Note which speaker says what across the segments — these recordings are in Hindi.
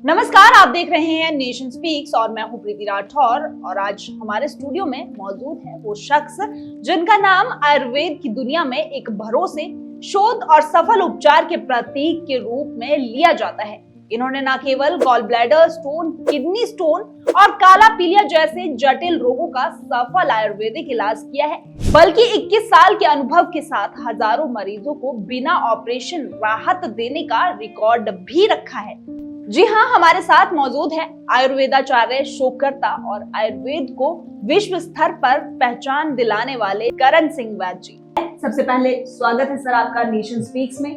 Speaker 1: नमस्कार, आप देख रहे हैं नेशन स्पीक्स और मैं हूं प्रीति राठौर। और आज हमारे स्टूडियो में मौजूद है वो शख्स जिनका नाम आयुर्वेद की दुनिया में एक भरोसे, शोध और सफल उपचार के प्रतीक के रूप में लिया जाता है। इन्होंने न केवल gall bladder stone, kidney stone और काला पीलिया जैसे जटिल रोगों का सफल आयुर्वेदिक इलाज किया है, बल्कि 21 साल के अनुभव के साथ हजारों मरीजों को बिना ऑपरेशन राहत देने का रिकॉर्ड भी रखा है। जी हाँ, हमारे साथ मौजूद है आयुर्वेदाचार्य, शोधकर्ता और आयुर्वेद को विश्व स्तर पर पहचान दिलाने वाले करण सिंह वैद्य जी। सबसे पहले स्वागत है सर आपका नेशन स्पीक्स में।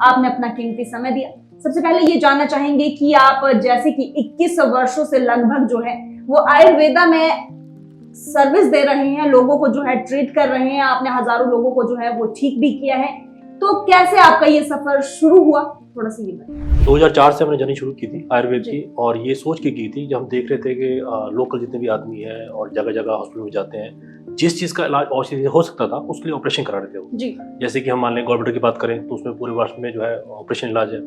Speaker 1: आपने अपना कीमती समय दिया। सबसे पहले ये जानना चाहेंगे कि आप जैसे कि 21 वर्षों से लगभग जो है वो आयुर्वेदा में सर्विस दे रहे हैं, लोगों को जो है ट्रीट कर रहे हैं, आपने हजारों लोगों को जो है वो ठीक भी किया है, तो कैसे आपका ये सफर शुरू हुआ, थोड़ा सा ये बताइए।
Speaker 2: 2004 से हमने जर्नी शुरू की थी आयुर्वेद की, और ये सोच के की थी जब हम देख रहे थे कि लोकल जितने भी आदमी हैं और जगह जगह हॉस्पिटल में जाते हैं, जिस चीज़ का इलाज औषधि हो सकता था उसके लिए ऑपरेशन करा रहे थे वो।
Speaker 1: जी।
Speaker 2: जैसे कि हम मान लें गॉलब्लैडर की बात करें तो उसमें पूरे वर्ष में जो है ऑपरेशन इलाज है।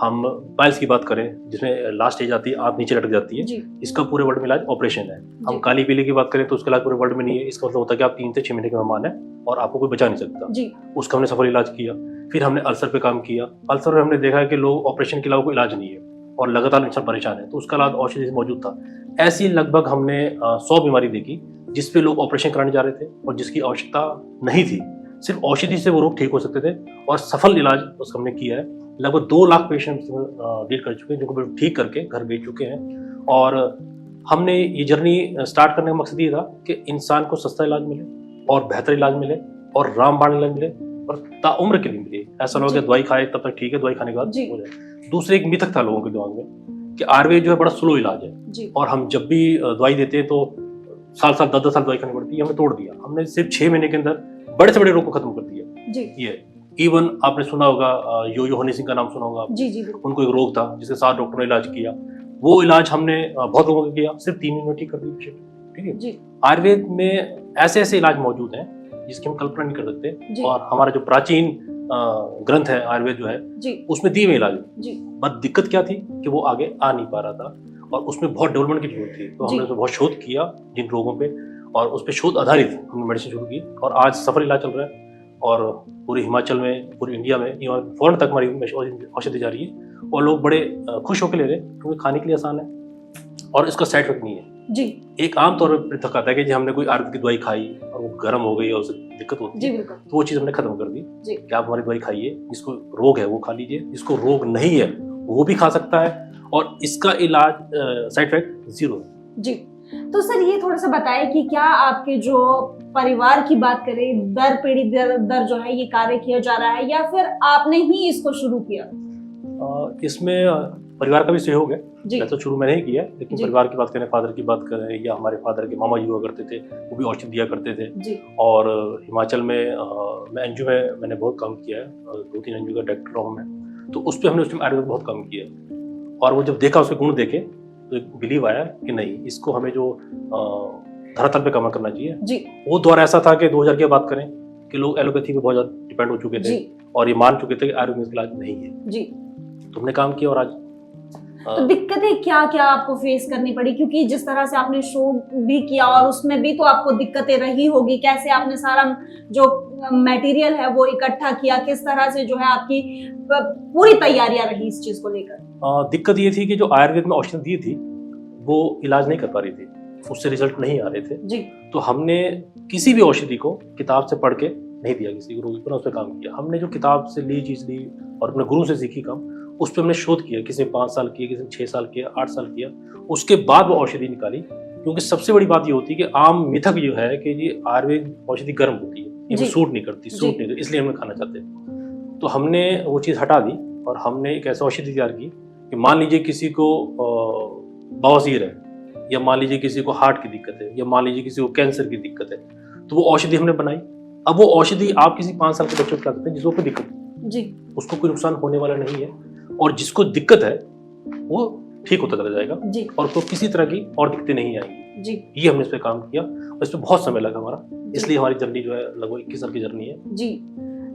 Speaker 2: हम पाइल्स की बात करें जिसमें लास्ट स्टेज आती है, आंत नीचे लटक जाती है, इसका पूरे वर्ल्ड में इलाज ऑपरेशन है। हम काली पीली की बात करें तो उसका इलाज पूरे वर्ल्ड में नहीं है। इसका मतलब होता है कि आप 3 से 6 महीने के मेहमान हैं और आपको कोई बचा नहीं सकता। उसका हमने सफल इलाज किया। फिर हमने अल्सर पे काम किया। अल्सर में हमने देखा है कि लोग ऑपरेशन के अलावा कोई इलाज नहीं है और लगातार इंसान परेशान है, तो उसका इलाज औषधि से मौजूद था। ऐसी लगभग हमने 100 बीमारी देखी जिस पे लोग ऑपरेशन कराने जा रहे थे और जिसकी आवश्यकता नहीं थी, सिर्फ औषधि से वो रोग ठीक हो सकते थे, और सफल इलाज उसका हमने किया है। लगभग 2 लाख पेशेंट्स डील कर चुके हैं जिनको ठीक करके घर भेज चुके हैं। और हमने ये जर्नी स्टार्ट करने का मकसद ये था कि इंसान को सस्ता इलाज मिले और बेहतर इलाज मिले और रामबाण इलाज मिले और ताउम्र के लिए मिले। ऐसा लोग दवाई खाए तब तक ठीक है, दवाई खाने के बाद हो जाए। दूसरे एक मिथक था लोगों के दिमाग में कि आयुर्वेद जो है बड़ा स्लो इलाज है और हम जब भी दवाई देते हैं तो साल 10 साल दवाई खानी पड़ती है। हमने तोड़ दिया। हमने सिर्फ 6 महीने के अंदर बड़े से बड़े रोग को खत्म कर दिया। ये इवन आपने सुना होगा, यो हनी सिंह का नाम सुना होगा। उनको एक रोग था जिसके 7 डॉक्टरों ने इलाज किया। वो इलाज हमने बहुत लोगों को किया, सिर्फ 3 महीने में ठीक कर दिया पेशेंट। ठीक है। आयुर्वेद में ऐसे ऐसे इलाज मौजूद हैं जिसकी हम कल्पना नहीं कर सकते। और हमारा जो प्राचीन ग्रंथ है आयुर्वेद जो है उसमें दिए हुए इलाज, बस दिक्कत क्या थी कि वो आगे आ नहीं पा रहा था और उसमें बहुत डेवलपमेंट की जरूरत थी। तो हमने तो बहुत शोध किया जिन रोगों पे, और उस पर शोध आधारित हमने मेडिसिन शुरू की और आज सफल इलाज चल रहा है। और पूरे हिमाचल में, पूरे इंडिया में, फॉरेन तक हमारी औषधि जा रही है और लोग बड़े खुश होकर ले रहे हैं क्योंकि खाने के लिए आसान है और इसका साइड इफेक्ट नहीं है। एक आम तौर पर थक आता है कि जी हमने कोई आयुर्वेद की दवाई खाई और वो गर्म हो गई और उससे दिक्कत होती है, तो वो चीज़ हमने खत्म कर दी कि आप हमारी दवाई खाइए, जिसको रोग है वो खा लीजिए, जिसको रोग नहीं है वो भी खा सकता है और इसका इलाज साइड इफेक्ट 0 है।
Speaker 1: जी, तो सर ये थोड़ा सा बताएं कि क्या आपके जो परिवार की बात करें, दर पीढ़ी दर जो है ये कार्य किया जा रहा है या फिर आपने ही इसको शुरू किया?
Speaker 2: इसमें परिवार का भी सहयोग है। वैसे तो शुरू में नहीं किया, लेकिन परिवार की बात करें, फादर की बात करें या हमारे फादर के मामा जी हुआ करते थे, वो भी औषधि दिया करते थे। और हिमाचल में मैं एनजीओ में मैंने बहुत काम किया है, 2-3 एनजीओ का डायरेक्टर हूँ मैं, तो उस पर हमने उस टाइम आयुर्वेद बहुत काम किया। और वो जब देखा, उसके गुण देखे, तो एक बिलीव आया कि नहीं, इसको हमें जो धरातल पे काम करना चाहिए। वो दौर ऐसा था कि 2000 की बात करें कि लोग एलोपैथी पे बहुत ज्यादा डिपेंड हो चुके थे और ये मान चुके थे कि आयुर्वेद का इलाज नहीं है। तुमने काम किया और आज
Speaker 1: तो दिक्कतें क्या क्या आपको फेस करनी पड़ी, क्योंकि जिस तरह से आपने शो भी किया और उसमें भी तो आपको दिक्कतें रही होगी। कैसे आपने सारा जो मटेरियल है वो इकट्ठा किया, किस तरह से जो है आपकी पूरी तैयारियां रही इस चीज को लेकर?
Speaker 2: दिक्कत ये थी कि जो आयुर्वेद में औषधि दी थी वो इलाज नहीं कर पा रही थी, उससे रिजल्ट नहीं आ रहे थे। तो हमने किसी भी औषधि को किताब से पढ़ के नहीं दिया किसी को रोगी पर, उस पर काम किया। हमने जो किताब से ली चीज ली और अपने गुरु से सीखी काम, उस पर हमने शोध किया। किसी ने 5 साल किया, किसी ने 6 साल किया, 8 साल किया, उसके बाद वो औषधि निकाली। क्योंकि सबसे बड़ी बात ये होती है कि आम मिथक जो है कि ये आयुर्वेद औषधि गर्म होती है, ये सूट नहीं करती, इसलिए हम खाना चाहते हैं। तो हमने वो चीज़ हटा दी और हमने एक ऐसी औषधि तैयार की कि मान लीजिए किसी को बवासीर है, या मान लीजिए किसी को हार्ट की दिक्कत है, या मान लीजिए किसी को कैंसर की दिक्कत है, तो वो औषधि हमने बनाई। अब वो औषधि आप किसी 5 साल के बच्चे को खिला सकते हैं जिसको कोई दिक्कत उसको कोई नुकसान होने वाला नहीं है, और जिसको दिक्कत है वो ठीक होता चला जाएगा और उसको किसी तरह की और दिक्कतें नहीं आएंगी। ये हमने इस पे काम किया और इस पे बहुत समय लगा हमारा, इसलिए हमारी जर्नी जो है लगभग 21 साल की जर्नी है।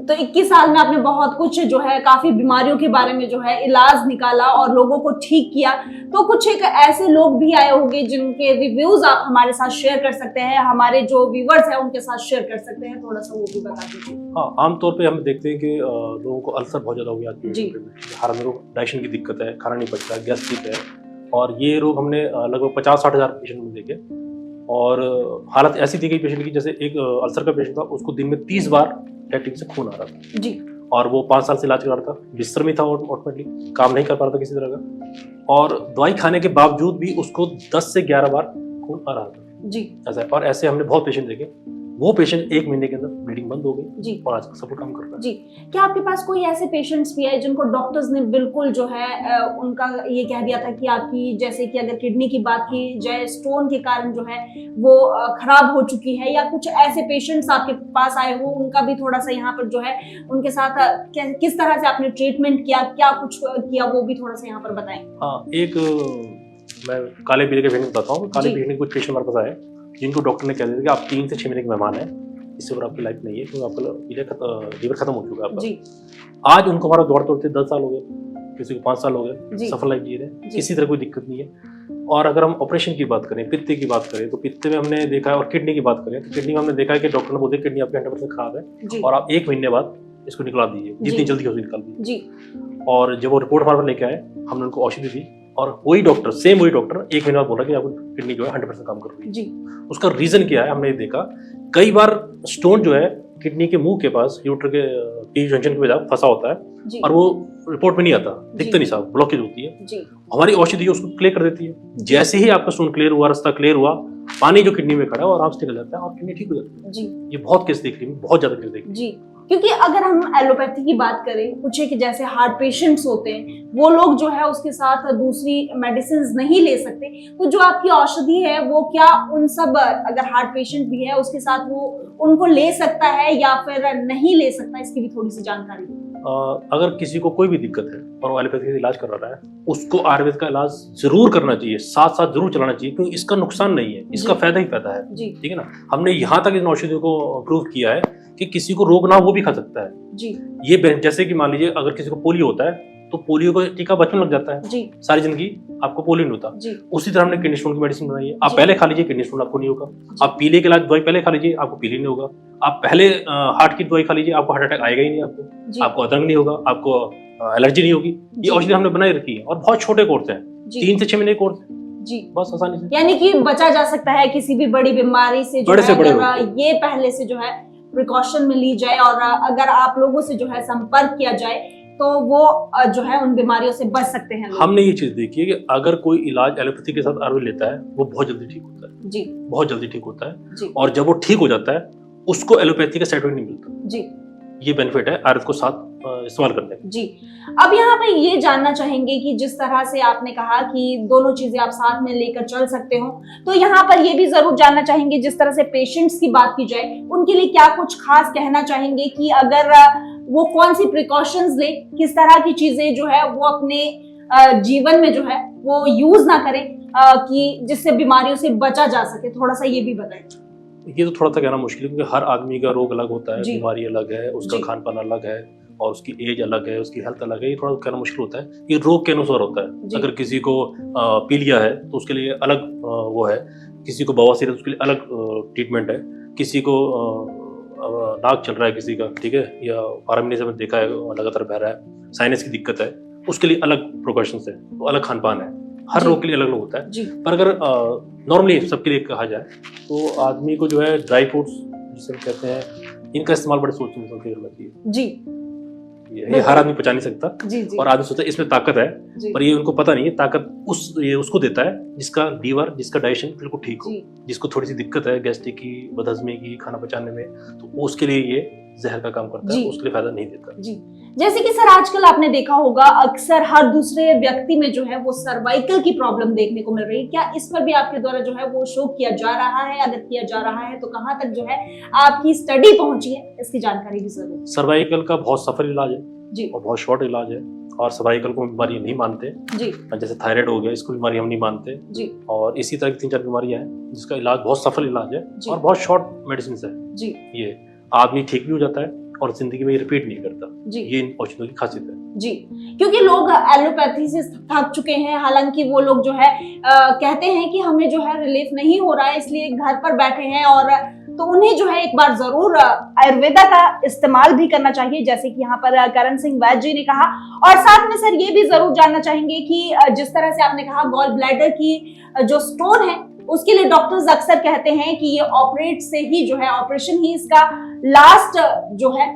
Speaker 1: तो 21 साल में आपने बहुत कुछ जो है काफी बीमारियों के बारे में जो है इलाज निकाला और लोगों को ठीक किया। तो कुछ एक ऐसे लोग भी आए होंगे जिनके रिव्यूज आप हमारे साथ शेयर कर सकते हैं, हमारे जो व्यूअर्स हैं उनके साथ शेयर कर सकते हैं, थोड़ा सा वो भी बता दीजिए।
Speaker 2: हाँ, आमतौर पे हम देखते हैं कि लोगों को अल्सर बहुत ज़्यादा हो गया
Speaker 1: जी।
Speaker 2: हार्ट में डाइजेशन की दिक्कत है, खाना नहीं पचता, गैस्ट्रिक है, और ये रोग हमने लगभग 50-60 हज़ार पेशेंट में देखे। और हालत ऐसी थी कि पेशेंट की, जैसे एक अल्सर का पेशेंट था, उसको दिन में 30 बार लैट्रिन से खून आ रहा था
Speaker 1: जी,
Speaker 2: और वो 5 साल से इलाज करा रहा था, बिस्तर में था, ऑटोमेटिकली काम नहीं कर पा रहा था किसी तरह का, और दवाई खाने के बावजूद भी उसको 10 से 11 बार खून आ रहा था
Speaker 1: जी,
Speaker 2: ऐसा। और ऐसे हमने बहुत पेशेंट देखे। वो पेशेंट 1 महीने के अंदर ब्लीडिंग बंद हो गई
Speaker 1: जी,
Speaker 2: और आजकल सब लोग काम कर रहा है।
Speaker 1: जी। क्या आपके पास कोई ऐसे पेशेंट्स भी है जिनको डॉक्टर्स ने बिल्कुल जो है उनका ये कह दिया था कि आपकी, जैसे कि अगर किडनी की बात की जाए, स्टोन के कारण जो है वो खराब हो चुकी है, या कुछ ऐसे पेशेंट्स आपके पास आए हो, उनका भी थोड़ा सा यहाँ पर जो है उनके साथ किस तरह से आपने ट्रीटमेंट किया, क्या कुछ किया, वो भी थोड़ा सा यहाँ पर बताएं।
Speaker 2: हाँ, एक मैं काले पीले के पेशेंट बताता हूँ। काले पीले के कुछ पेशेंट हमारे पास आए जिनको डॉक्टर ने कह दिया कि आप 3 से 6 महीने के मेहमान हैं, इससे ऊपर आपकी लाइफ नहीं है, क्योंकि आपका लीवर खत्म हो चुका है आपका
Speaker 1: जी,
Speaker 2: आज उनको हमारा दौड़ते 10 साल हो गए, किसी को 5 साल हो गए, सफल लाइफ जी रहे हैं, किसी तरह कोई दिक्कत नहीं है। और अगर हम ऑपरेशन की बात करें, पित्ते की बात करें, तो पित्ते में हमने देखा है, और किडनी की बात करें तो किडनी में हमने देखा है कि डॉक्टर ने बोला किडनी आपकी 100% खराब है और आप 1 महीने बाद इसको निकला दीजिए, जितनी जल्दी हो निकाल दीजिए। और जब वो रिपोर्ट हमारे पास लेके आए, हमने उनको औषधि दी, और वही डॉक्टर, सेम वही डॉक्टर 1 महीने बाद बोला कि आपकी किडनी जो है 100% काम कर रही है जी। उसका रीजन क्या है, हमने देखा कई बार स्टोन जो है किडनी के मुंह के पास, यूटर के टी जंक्शन के वजह फंसा होता है और वो रिपोर्ट में नहीं आता, दिखता नहीं साहब, ब्लॉकेज होती है जी। हमारी औषधि उसको क्लियर कर देती है। जैसे ही आपका स्टोन क्लियर हुआ, रास्ता क्लियर हुआ, पानी जो किडनी में खड़ा है वो आराम से निकल जाता है और किडनी ठीक हो जाती है जी। ये बहुत केस देख रही है, बहुत ज्यादा केस देख रही है जी।
Speaker 1: क्योंकि अगर हम एलोपैथी की बात करें, कुछ एक जैसे हार्ट पेशेंट्स होते हैं, वो लोग जो है उसके साथ दूसरी मेडिसिन नहीं ले सकते, तो जो आपकी औषधि है वो क्या उन सब, अगर हार्ट पेशेंट भी है उसके साथ वो उनको ले सकता है या फिर नहीं ले सकता, इसकी भी थोड़ी सी जानकारी दें।
Speaker 2: अगर किसी को कोई भी दिक्कत है और वो एलोपैथी का इलाज कर रहा है, उसको आयुर्वेद का इलाज जरूर करना चाहिए, साथ साथ जरूर चलाना चाहिए, क्योंकि इसका नुकसान नहीं है, इसका फायदा ही फायदा है, ठीक है ना। हमने यहाँ तक इन औषधियों को प्रूव किया है कि किसी को रोग ना हो वो भी खा सकता है जी। ये जैसे कि मान लीजिए अगर किसी को पोलियो होता है तो पोलियो का टीका बचपन लग जाता है जी। सारी जिंदगी आपको पोलियो नहीं होता जी। उसी तरह हमने किडनी स्टोन की मेडिसिन बनाई है, आप पहले खा लीजिए, किडनी स्टोन आपको नहीं होगा। आप पीले के इलाज दवाई पहले खा लीजिए, आपको पीले नहीं होगा। आप पहले हार्ट की दवाई खा लीजिए, आपको हार्ट अटैक आएगा ही नहीं, आपको अदरंग नहीं होगा, आपको एलर्जी नहीं होगी। ये औषधि हमने बनाई रखी है और बहुत छोटे कोर्स है, 3 से 6 महीने कोर्स जी, बस आसानी से, यानी कि बचा जा सकता है किसी भी बड़ी बीमारी से,
Speaker 1: बड़े से बड़े ये पहले से जो है प्रिकॉशन में ली जाए और अगर आप लोगों से जो है संपर्क किया जाए तो वो जो है उन बीमारियों से बच सकते हैं।
Speaker 2: हमने ये चीज देखी है कि अगर कोई इलाज एलोपैथी के साथ आयुर्वेद लेता है वो बहुत जल्दी ठीक होता है जी, बहुत जल्दी ठीक होता है जी। और जब वो ठीक हो जाता है उसको एलोपैथी का साइड इफेक्ट नहीं मिलता जी। ये बेनिफिट है आयुर्वेद को साथ इस्तेमाल करने का जी। अब यहाँ पे ये जानना चाहेंगे कि जिस तरह से आपने कहा कि दोनों चीजें आप साथ में लेकर चल सकते हो, तो यहाँ पर ये भी जरूर जानना चाहेंगे जिस तरह से पेशेंट्स की बात की जाए, उनके लिए क्या कुछ खास कहना चाहेंगे कि अगर वो कौन सी प्रिकॉशंस ले, किस तरह की चीजें जो है वो अपने जीवन में जो है वो यूज ना करें कि जिससे बीमारियों से बचा जा सके, थोड़ा सा ये भी बताएं। ये तो थोड़ा सा कहना मुश्किल है क्योंकि हर आदमी का रोग अलग होता है, बीमारी अलग है, उसका खान पान अलग है और उसकी एज अलग है, उसकी हेल्थ अलग है। ये थोड़ा कहना मुश्किल होता है, ये रोग के अनुसार होता है। अगर किसी को पीलिया है तो उसके लिए अलग वो है, किसी को बवासीर है तो उसके लिए अलग ट्रीटमेंट है, किसी को नाक चल रहा है किसी का, ठीक है, या 12 महीने से मैंने देखा है लगातार बह रहा है, साइनस की दिक्कत है, उसके लिए अलग प्रिकॉशंस है, तो अलग खान पान है, हर रोग के लिए अलग अलग होता है। पर अगर नॉर्मली सबके लिए कहा जाए तो आदमी को जो है ड्राई फ्रूट्स जिसे कहते हैं, इनका इस्तेमाल बड़े सोच समझ के करना चाहिए जी। ये हर आदमी पचा नहीं सकता जी, जी। और आदमी सोचता है इसमें ताकत है, पर ये उनको पता नहीं है ताकत ये उसको देता है जिसका लीवर, जिसका डाइजेशन बिल्कुल ठीक हो, जिसको थोड़ी सी दिक्कत है गैस्ट्रिक की, बदहजमी की, खाना पचाने में, तो उसके लिए ये जहर का काम करता है, उसके लिए फायदा नहीं देता जी।
Speaker 1: जैसे कि सर आजकल आपने देखा होगा अक्सर हर दूसरे व्यक्ति में जो है वो सर्वाइकल की प्रॉब्लम देखने को मिल रही है, क्या इस पर भी आपके द्वारा जो है वो शो किया जा रहा है? अगर किया जा रहा है तो कहाँ तक जो है आपकी स्टडी पहुंची है, इसकी जानकारी भी जरूर।
Speaker 2: सर्वाइकल का बहुत सफल इलाज है जी और बहुत शॉर्ट इलाज है, और सर्वाइकल को बीमारी नहीं मानते जी। जैसे थायराइड हो गया, इसको बीमारी हम नहीं मानते जी। और इसी तरह की 3-4 बीमारियां हैं जिसका इलाज बहुत सफल इलाज है और बहुत शॉर्ट मेडिसिन है जी। ये आदमी ठीक भी हो जाता है और जिंदगी में ये रिपीट नहीं करता।
Speaker 1: जी।
Speaker 2: ये इन औषधियों की खासियत है
Speaker 1: जी, क्योंकि लोग एलोपैथी से थक चुके हैं, हालांकि वो लोग जो है कहते हैं कि हमें जो है रिलीफ नहीं हो रहा है, इसलिए घर पर बैठे हैं, और तो उन्हें जो है एक बार जरूर आयुर्वेदा का इस्तेमाल भी करना चाहिए, जैसे कि यहाँ पर करण सिंह वैद्य जी ने कहा। और साथ में सर ये भी जरूर जानना चाहेंगे कि जिस तरह से आपने कहा गॉल ब्लैडर की जो स्टोन है उसके लिए डॉक्टर्स अक्सर कहते हैं कि ये ऑपरेट से ही जो है, ऑपरेशन ही इसका लास्ट जो है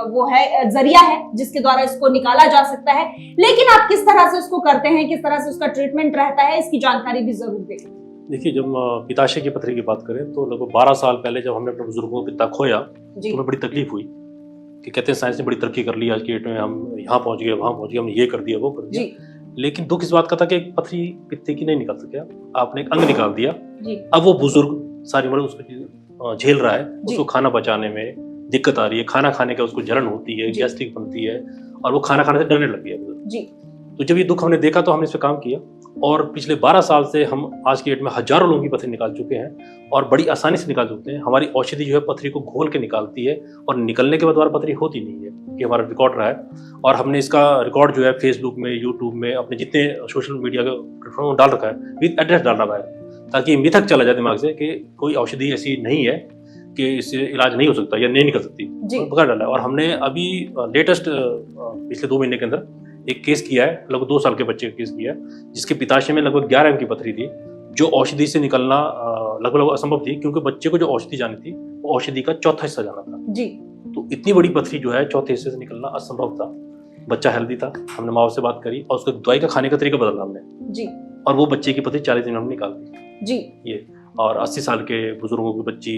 Speaker 1: वो है जरिया है जिसके द्वारा इसको निकाला जा सकता है, लेकिन आप किस तरह से उसको करते हैं, किस तरह से उसका ट्रीटमेंट रहता है, इसकी जानकारी भी जरूर दें।
Speaker 2: देखिए, जब पित्ताशय की पथरी की बात करें तो लगभग 12 साल पहले जब हमने अपने बुजुर्गों को पित्ता खोया तो हमें बड़ी तकलीफ हुई कि कहते हैं साइंस ने बड़ी तरक्की कर ली, आज की डेट में हम यहाँ पहुंच गए, वहां पहुंच गए, हमने ये कर दिया, वो कर दिया। लेकिन दुख इस बात का था कि एक पथरी पित्ते की नहीं निकल सका, आपने एक अंग निकाल दिया। अब वो बुजुर्ग सारी उम्र उसको झेल रहा है, उसको खाना पचाने में दिक्कत आ रही है, खाना खाने का उसको जलन होती है, गैस्ट्रिक बनती है, और वो खाना खाने से डरने लग गया। तो जब ये दुख हमने देखा तो हमने इस पे काम किया, और पिछले 12 साल से हम आज की डेट में हजारों लोगों की पथरी निकाल चुके हैं, और बड़ी आसानी से निकाल चुके हैं। हमारी औषधि जो है पथरी को घोल के निकालती है, और निकलने के बाद दोबारा पथरी होती नहीं है, ये हमारा रिकॉर्ड रहा है। और हमने इसका रिकॉर्ड जो है फेसबुक में, यूट्यूब में, अपने जितने सोशल मीडिया के प्लेटफॉर्म डाल रखा है, विद एड्रेस डाल रखा है, ताकि मिथक चला जाए दिमाग से कि कोई औषधि ऐसी नहीं है कि इससे इलाज नहीं हो सकता या नहीं निकल सकती, बगैर डाला है। और हमने अभी लेटेस्ट पिछले 2 महीने के अंदर एक केस किया है, लगभग 2 साल के बच्चे का केस किया है, जिसके पित्ताशय में लगभग 11 एम की पथरी थी, जो औषधि से निकलना लगभग असंभव थी, क्योंकि बच्चे को जो औषधि जानी थी वो औषधि का चौथा हिस्सा जाना था जी। तो इतनी बड़ी पथरी जो है चौथे हिस्से से निकलना असंभव था। बच्चा हेल्दी था, हमने माँ से बात करी और उसको दवाई का खाने का तरीका बदला हमने जी, और वो बच्चे की पथरी 40 दिन में निकाल दी जी। ये और 80 साल के बुजुर्गों की बच्ची,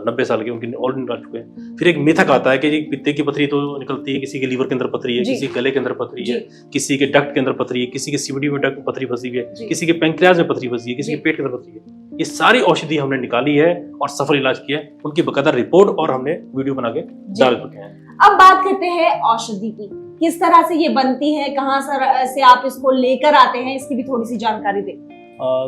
Speaker 2: 90 साल के, उनकी ऑलरेडी निकाल चुके हैं। फिर एक मिथक आता है कि पित्ते की पथरी तो निकलती है, किसी के लीवर के अंदर पथरी है, किसी के गले के अंदर पथरी है, किसी के डक्ट के अंदर पथरी है, किसी के सीवीडी में डक्ट पथरी फंसी हुई है, किसी के पैंक्रियाज में पथरी फंसी है, किसी के पेट के अंदर पथरी है। ये सारी औषधि हमने निकाली है और सफल इलाज किया है, उनकी बकायदा रिपोर्ट और हमने वीडियो बना के डाल चुके हैं।
Speaker 1: अब बात करते हैं औषधि की, किस तरह से ये बनती है, कहाँ से आप इसको लेकर आते हैं, इसकी भी थोड़ी सी जानकारी दें।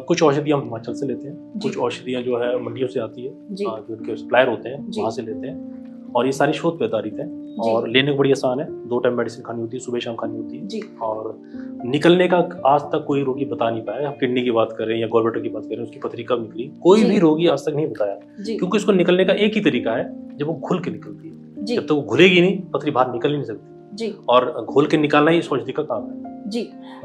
Speaker 2: कुछ औषधियाँ हम हिमाचल से लेते हैं, कुछ औषधियाँ जो है मंडियों से आती है, जो उनके सप्लायर होते हैं वहाँ से लेते हैं, और ये सारी शोध पे आधारित है और लेने को बड़ी आसान है। 2 टाइम मेडिसिन खानी होती है, सुबह शाम खानी होती है, और निकलने का आज तक कोई रोगी बता नहीं पाया। हम किडनी की बात करें या गॉल ब्लैडर की बात करें, उसकी पथरी कब निकली, कोई भी रोगी आज तक नहीं बताया, क्योंकि उसको निकलने का एक ही तरीका है, जब वो घुल के निकलती है। जब तक वो घुलेगी नहीं, पथरी बाहर निकल ही नहीं सकती जी, और घोल के निकालना ही इस औषधि का काम है
Speaker 1: जी।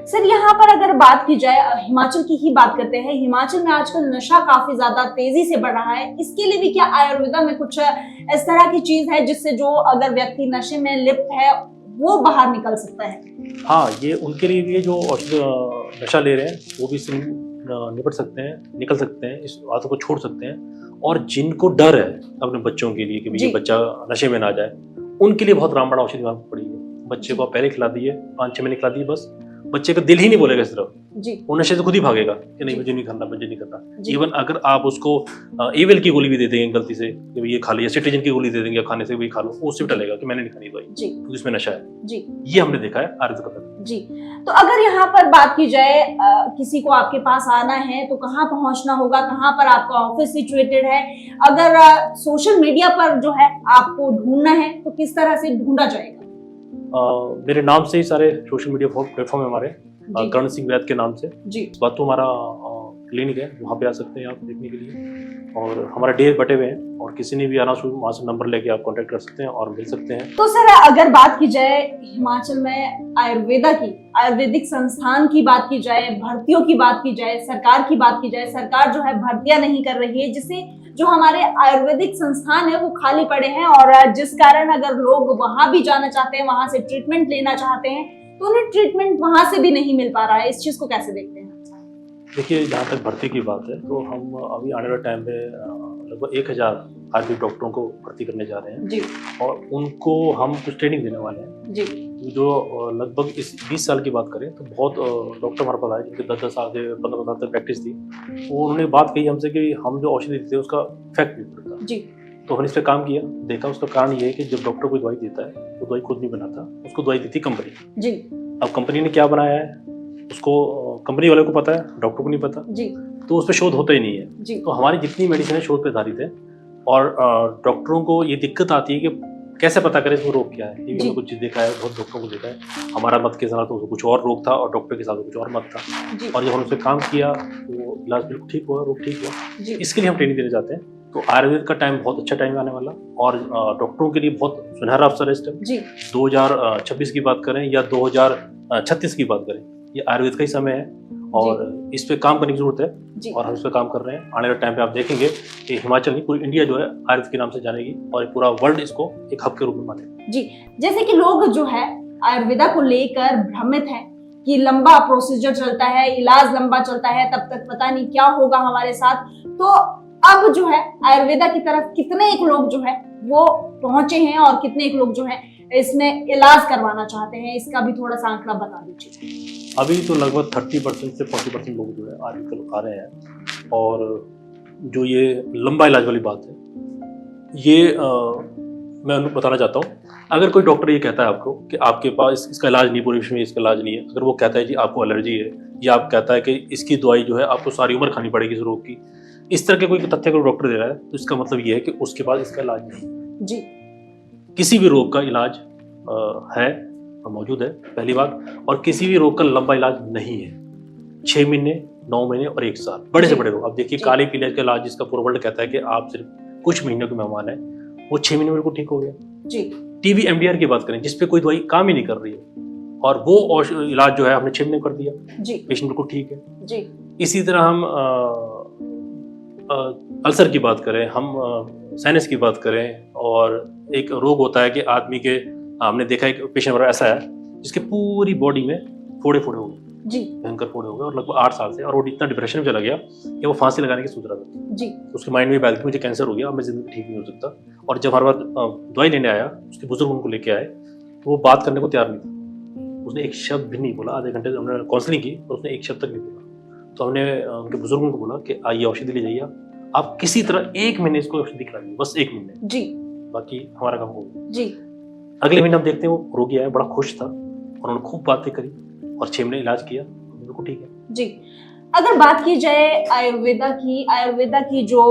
Speaker 1: सर यहाँ पर अगर बात की जाए, हिमाचल की ही बात करते हैं, हिमाचल में आजकल नशा काफी ज्यादा तेजी से बढ़ रहा है, इसके लिए भी क्या आयुर्वेदा में कुछ इस तरह की चीज है जिससे जो अगर व्यक्ति नशे में लिप्त है वो बाहर निकल सकता है?
Speaker 2: हाँ, ये उनके लिए भी जो नशा ले रहे हैं वो भी इससे निपट सकते हैं, निकल सकते हैं, इस आदत को छोड़ सकते हैं। और जिनको डर है अपने बच्चों के लिए कि ये बच्चा नशे में ना जाए, उनके लिए बहुत रामबाण औषधि पड़ी है। बच्चे को पहले खिला दिए, 5-6 महीने खिला दिए, बस बच्चे का दिल ही नहीं बोलेगा इस तरफ जी, वो नशे से खुद ही भागेगा कि नहीं मुझे नहीं करना, मुझे नहीं करना। इवन अगर आप उसको एवेल की गोली भी दे देंगे गलती से कि ये खा लिया, सिट्रीजिन की गोली दे देंगे खाने से भी खा लो, उससे भी टलेगा कि मैंने नहीं खानी दवाई क्योंकि इसमें नशा है जी। ये हमने देखा है आयुर्वेद
Speaker 1: जी। तो अगर यहाँ पर बात की जाए, किसी को आपके पास आना है तो कहाँ पहुँचना होगा, कहाँ पर आपका ऑफिस सिचुएटेड है? अगर सोशल मीडिया पर जो है आपको ढूंढना है तो किस तरह से ढूंढा जाएगा?
Speaker 2: मेरे नाम से ही सारे सोशल मीडिया प्लेटफॉर्म है हमारे, करण सिंह वैद्य के नाम से जी। बातों हमारा क्लिनिक है, वहाँ पे आ सकते हैं आप देखने के लिए, और हमारा डेर बटे हुए हैं, और किसी ने भी आना शुरू वहाँ से नंबर लेके आप कांटेक्ट कर सकते हैं और मिल सकते हैं।
Speaker 1: तो सर अगर बात की जाए हिमाचल में आयुर्वेदा की, आयुर्वेदिक संस्थान की बात की जाए, भर्तियों की बात की जाए, सरकार की बात की जाए, सरकार जो है भर्तियां नहीं कर रही है, जिससे जो हमारे आयुर्वेदिक संस्थान है वो खाली पड़े हैं, और जिस कारण अगर लोग वहां भी जाना चाहते हैं, वहां से ट्रीटमेंट लेना चाहते हैं, तो उन्हें ट्रीटमेंट वहां से भी नहीं मिल पा रहा है। इस चीज को कैसे देखते हैं?
Speaker 2: देखिए, जहाँ तक भर्ती की बात है तो हम अभी आने वाले टाइम में लगभग 1000 आयुर्वेदिक डॉक्टरों को भर्ती करने जा रहे हैं जी, और उनको हम कुछ ट्रेनिंग देने वाले हैं जी। जो लगभग इस 20 साल की बात करें तो बहुत डॉक्टर हमारे पास आए जिनके 10-10 साल से 15 साल तक प्रैक्टिस थी, वो उन्होंने बात कही हमसे कि हम जो औषधि देते हैं उसका इफेक्ट नहीं पड़ता जी। तो हमने इस पर काम किया, देखा उसका कारण ये है कि जब डॉक्टर कोई दवाई देता है वो दवाई खुद नहीं बनाता, उसको दवाई देती कंपनी जी। अब कंपनी ने क्या बनाया है उसको कंपनी वाले को पता है, डॉक्टर को नहीं पता जी, तो उस पर शोध होता ही नहीं है जी। तो हमारी जितनी मेडिसिन है शोध पर आधारित है, और डॉक्टरों को ये दिक्कत आती है कि कैसे पता करें इसमें रोग क्या है? ये भी
Speaker 1: जी।
Speaker 2: हमने कुछ चीज़ देखा है, बहुत डॉक्टरों को देखा है। हमारा मत के हिसाब से तो कुछ और रोग था और डॉक्टर के हिसाब से कुछ और मत था।
Speaker 1: जी
Speaker 2: और जब हमने उस पे काम किया तो इलाज बिल्कुल ठीक हुआ, रोग ठीक हुआ।
Speaker 1: जी
Speaker 2: इसके लिए हम ट्रेनिंग देने जाते हैं। तो आयुर्वेद का टाइम बहुत अच्छा टाइम आने वाला और डॉक्टरों के लिए बहुत सुनहरा अवसर है इस टाइम।
Speaker 1: जी
Speaker 2: 2026 की बात करें या 2036 की बात करें, ये आयुर्वेद का ही समय है और इस पे काम करने की जरूरत है
Speaker 1: जी
Speaker 2: और हम इस पे काम कर रहे हैं। आने वाले टाइम पे आप देखेंगे कि हिमाचल नहीं, पूरी इंडिया जो है आयुर्वेद के नाम से जानेगी और पूरा वर्ल्ड इसको एक हब के रूप में मानेगा।
Speaker 1: जी। जैसे कि लोग जो है आयुर्वेदा को लेकर भ्रमित है कि लंबा प्रोसीजर चलता है, इलाज लंबा चलता है, तब तक पता नहीं क्या होगा हमारे साथ। तो अब जो है आयुर्वेदा की तरफ कितने एक लोग जो है वो पहुंचे हैं और कितने एक लोग जो है इसमें इलाज करवाना चाहते हैं, इसका भी थोड़ा सा आंकड़ा बता दीजिए।
Speaker 2: अभी तो लगभग 30% से 40% लोग जो है आयुर्वेद आ रहे हैं। और जो ये लंबा इलाज वाली बात है, ये मैं उनको बताना चाहता हूँ। अगर कोई डॉक्टर ये कहता है आपको कि आपके पास इसका इलाज नहीं, पूरे विश्व में इसका इलाज नहीं है, अगर वो कहता है जी आपको एलर्जी है या आप कहता है कि इसकी दवाई जो है आपको सारी उम्र खानी पड़ेगी इस रोग की, इस तरह के कोई तथ्य अगर डॉक्टर दे रहा है तो इसका मतलब ये है कि उसके पास इसका इलाज नहीं।
Speaker 1: जी
Speaker 2: किसी भी रोग का इलाज है और मौजूद है, पहली बात। और किसी भी रोग का लंबा इलाज नहीं है। 6 महीने, 9 महीने और 1 साल, बड़े से बड़े रोग। अब देखिए काले पीले का इलाज जिसका पूरा वर्ल्ड कहता है कि आप सिर्फ कुछ महीनों के मेहमान है, वो 6 महीने में बिल्कुल ठीक हो गया।
Speaker 1: जी
Speaker 2: टीबी एमडीआर की बात करें जिसपे कोई दवाई काम ही नहीं कर रही है और वो इलाज जो है हमने 6 महीने कर दिया,
Speaker 1: जी
Speaker 2: पेशेंट बिल्कुल ठीक है।
Speaker 1: जी
Speaker 2: इसी तरह हम अल्सर की बात करें, हम साइनस की बात करें और एक रोग होता है कि आदमी के, हमने देखा एक पेशेंट हमारा ऐसा है जिसके पूरी बॉडी में फोड़े फोड़े हो गए,
Speaker 1: जी
Speaker 2: भयंकर फोड़े हो गए और लगभग 8 साल से, और वो इतना डिप्रेशन में चला गया कि वो फांसी लगाने की सोच रहा था।
Speaker 1: जी
Speaker 2: उसके माइंड में बैल मुझे कैंसर हो गया, अब मैं जिंदगी ठीक नहीं हो सकता। और जब हर बार दवाई लेने आया, उसके बुजुर्ग उनको लेके आए तो वो बात करने को तैयार नहीं था। उसने एक शब्द भी नहीं बोला। आधे घंटे हमने काउंसलिंग की और उसने एक शब्द तक नहीं बोला। तो हमने उनके बुजुर्गों को बोला कि आइए औषधि ले जाइए, आप किसी तरह 1 महीने इसको औषधि खिलाइए, बस 1 महीने,
Speaker 1: जी
Speaker 2: बाकी हमारा काम होगा।
Speaker 1: जी
Speaker 2: अगले महीने हम देखते हैं वो रोगी आया, बड़ा खुश था और उन्होंने खूब बातें करी और 6 महीने इलाज किया, बिल्कुल ठीक है।
Speaker 1: जी। अगर बात की जाए आयुर्वेदा की जो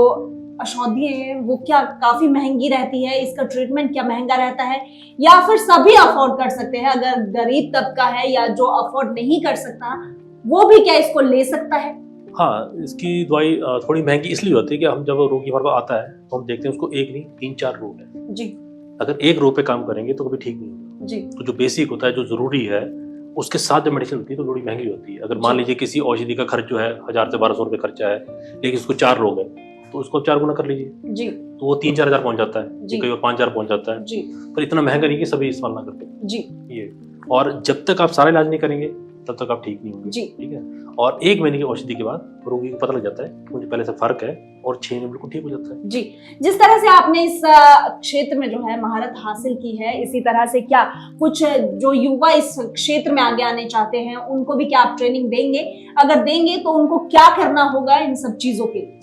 Speaker 1: औषधि है वो क्या काफी महंगी रहती है, इसका ट्रीटमेंट क्या महंगा रहता है, या फिर सभी अफोर्ड कर सकते हैं? अगर गरीब तबका है या जो अफोर्ड नहीं कर सकता वो भी क्या इसको ले सकता है?
Speaker 2: हाँ, इसकी दवाई थोड़ी महंगी इसलिए होती है कि हम जब रोगी हमारे पास आता है तो हम देखते हैं उसको एक नहीं 3-4 रोग है।
Speaker 1: जी
Speaker 2: अगर एक रोग पे काम करेंगे तो कभी ठीक नहीं होगा।
Speaker 1: जी
Speaker 2: तो जो बेसिक होता है, जो जरूरी है, उसके साथ जो मेडिसिन होती है तो थोड़ी महंगी होती है। अगर मान
Speaker 1: जी।
Speaker 2: लीजिए किसी औषधि का खर्च जो है 1000 से 1200 रुपये खर्चा है, लेकिन उसको 4 रोग है तो उसको 4 गुना कर लीजिए
Speaker 1: जी
Speaker 2: तो वो 3-4 हज़ार पहुंच जाता है,
Speaker 1: जी।
Speaker 2: कई बार 5,000 पहुंच जाता है।
Speaker 1: जी
Speaker 2: पर इतना महंगा नहीं कि सभी इस्तेमाल ना करते
Speaker 1: जी
Speaker 2: ये। और जब तक आप सारा इलाज नहीं करेंगे तब तक आप ठीक नहीं होंगे।
Speaker 1: जी।
Speaker 2: ठीक है। और 1 महीने की औषधि के बाद रोगी को पता लग जाता है कि मुझे पहले से फर्क है और 6 महीने बिल्कुल ठीक हो जाता है।
Speaker 1: जी। जिस तरह से आपने इस क्षेत्र में जो है महारत हासिल की है, इसी तरह से क्या कुछ जो युवा इस क्षेत्र में आगे आने चाहते हैं उनको भी क्या आप ट्रेनिंग देंगे? अगर देंगे तो उनको क्या करना होगा इन सब चीजों के लिए?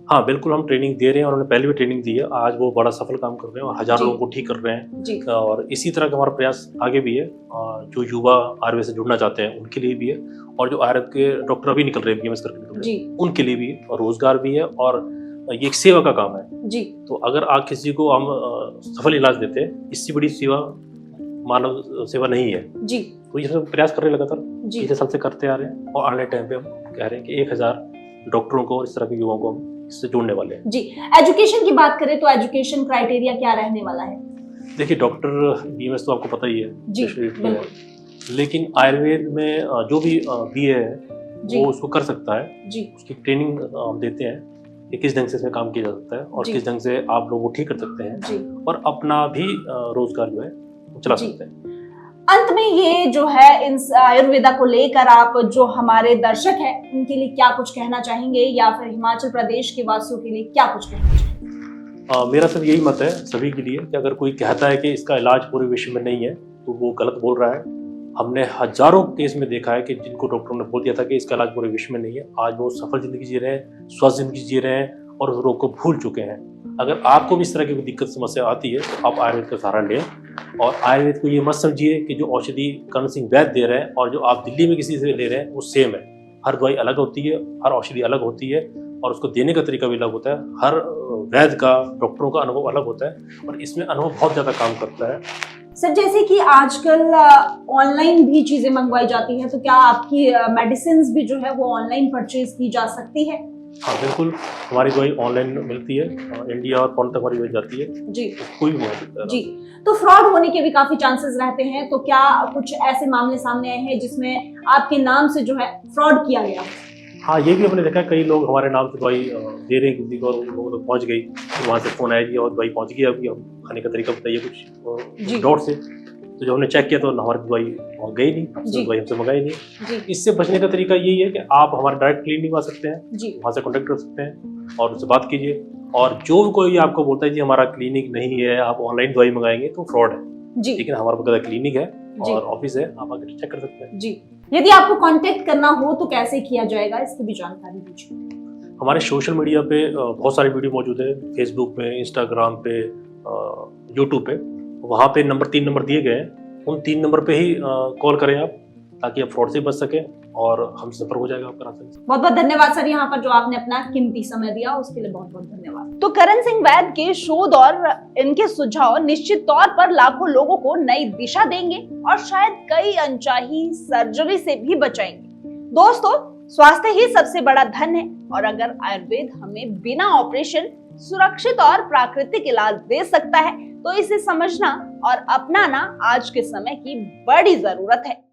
Speaker 2: हाँ बिल्कुल, हम ट्रेनिंग दे रहे हैं और उन्होंने पहले भी ट्रेनिंग दी है। आज वो बड़ा सफल काम कर रहे हैं और हजारों
Speaker 1: जी।
Speaker 2: लोगों को ठीक कर रहे हैं।
Speaker 1: जी
Speaker 2: और इसी तरह का हमारा प्रयास आगे भी है। जो युवा आयुर्वेद से जुड़ना चाहते हैं उनके लिए भी है और जो आयुर्वेद के डॉक्टर अभी निकल रहे हैं बीएमएस करके निकल रहे हैं,
Speaker 1: जी
Speaker 2: उनके लिए भी है और रोजगार भी है और ये एक सेवा का काम है।
Speaker 1: जी
Speaker 2: तो अगर आप किसी को हम सफल इलाज देते हैं, इससे बड़ी सेवा मानव सेवा नहीं है।
Speaker 1: जी
Speaker 2: तो ये सब प्रयास कर रहे हैं लगातार,
Speaker 1: जी
Speaker 2: पिछले साल से करते आ रहे हैं और आने टाइम पे हम कह रहे हैं कि 1000 डॉक्टरों को और इस तरह के युवाओं को हम इससे जोड़ने वाले हैं।
Speaker 1: जी। एजुकेशन की बात करें तो एजुकेशन क्राइटेरिया क्या रहने वाला है?
Speaker 2: देखिए डॉक्टर बीएमएस तो आपको पता ही है
Speaker 1: जी
Speaker 2: स्पेशलिस्ट
Speaker 1: बिल्कुल।
Speaker 2: है, लेकिन आयुर्वेद में जो भी बीए है
Speaker 1: जी
Speaker 2: वो उसको कर सकता है।
Speaker 1: जी
Speaker 2: उसकी ट्रेनिंग हम देते हैं कि किस ढंग से इसमें काम किया जा सकता है और
Speaker 1: जी।
Speaker 2: किस ढंग से आप लोगों को ठीक कर सकते हैं
Speaker 1: जी
Speaker 2: और अपना भी रोजगार जो है वो चला
Speaker 1: जी।
Speaker 2: सकते हैं।
Speaker 1: अंत में ये जो है इन आयुर्वेदा को लेकर आप जो हमारे दर्शक हैं उनके लिए क्या कुछ कहना चाहेंगे, या फिर हिमाचल प्रदेश के वासियों के लिए क्या कुछ कहना चाहेंगे?
Speaker 2: मेरा सब यही मत है सभी के लिए कि अगर कोई कहता है कि इसका इलाज पूरे विश्व में नहीं है तो वो गलत बोल रहा है। हमने हजारों केस में देखा है कि जिनको डॉक्टरों ने बोल दिया था कि इसका इलाज पूरे विश्व में नहीं है, आज वो सफल जिंदगी जी रहे हैं, स्वस्थ जिंदगी जी रहे हैं और उस रोग को भूल चुके हैं। अगर आपको भी इस तरह की दिक्कत समस्या आती है तो आप आयुर्वेद का सहारा लें और आयुर्वेद को ये मत समझिए कि जो औषधि करण सिंह वैद्य दे रहे हैं और जो आप दिल्ली में किसी से ले रहे हैं वो सेम है। हर दवाई अलग होती है, हर औषधि अलग होती है और उसको देने का तरीका भी अलग होता है। हर वैद्य का, डॉक्टरों का अनुभव अलग होता है और इसमें अनुभव बहुत ज़्यादा काम करता है।
Speaker 1: सर, जैसे कि आजकल ऑनलाइन भी चीजें मंगवाई जाती हैं, तो क्या आपकी मेडिसिन भी जो है वो ऑनलाइन परचेज की जा सकती है?
Speaker 2: हाँ बिल्कुल, हमारी दवाई ऑनलाइन मिलती है, इंडिया और फोन तक हमारी मिल जाती है
Speaker 1: जी।
Speaker 2: कोई भी मंगा सकता है
Speaker 1: जी, तो फ्रॉड होने के भी काफी चांसेस रहते हैं, तो क्या कुछ ऐसे मामले सामने आए हैं जिसमें आपके नाम से जो है फ्रॉड किया गया?
Speaker 2: हाँ, ये भी हमने देखा है, कई लोग हमारे नाम से दवाई दे रहे हैं किसी को और वो लोग पहुँच गई, तो वहाँ से फ़ोन आया जी और दवाई पहुँच गई, अभी हम खाने का तरीका बताइए कुछ डाउट से, तो जब हमने चेक किया तो हमारी दवाई गई नहीं, दवाई हमसे मंगाई नहीं। इससे बचने का तरीका यही है कि आप हमारे डायरेक्ट क्लिनिक आ सकते हैं, वहाँ से कॉन्टेक्ट कर सकते हैं और उससे बात कीजिए। और जो कोई आपको बोलता है जी हमारा क्लिनिक नहीं है, आप ऑनलाइन दवाई मंगाएंगे, तो फ्रॉड है। लेकिन हमारा बकायदा क्लिनिक है और ऑफिस है, आप आकर चेक कर सकते हैं।
Speaker 1: जी, यदि आपको कांटेक्ट करना हो तो कैसे किया जाएगा, इसकी भी जानकारी दीजिए।
Speaker 2: हमारे सोशल मीडिया पे बहुत सारी वीडियो मौजूद है, फेसबुक पे, इंस्टाग्राम पे, यूट्यूब पे, वहाँ पे 3 नंबर दिए गए हैं, उन 3 नंबर पे ही कॉल करें आप, ताकि आप फ्रॉड से बच सकें और हम संपर्क हो जाएगा आपका आसानी से।
Speaker 1: बहुत बहुत धन्यवाद सर, यहाँ पर जो आपने अपना कीमती समय दिया उसके लिए बहुत बहुत धन्यवाद। तो करण सिंह वैद्य के शोध और इनके सुझाव निश्चित तौर पर लाखों लोगों को नई दिशा देंगे और शायद कई अनचाही सर्जरी से भी बचाएंगे। दोस्तों, स्वास्थ्य ही सबसे बड़ा धन है और अगर आयुर्वेद हमें बिना ऑपरेशन सुरक्षित और प्राकृतिक इलाज दे सकता है, तो इसे समझना और अपनाना आज के समय की बड़ी जरूरत है।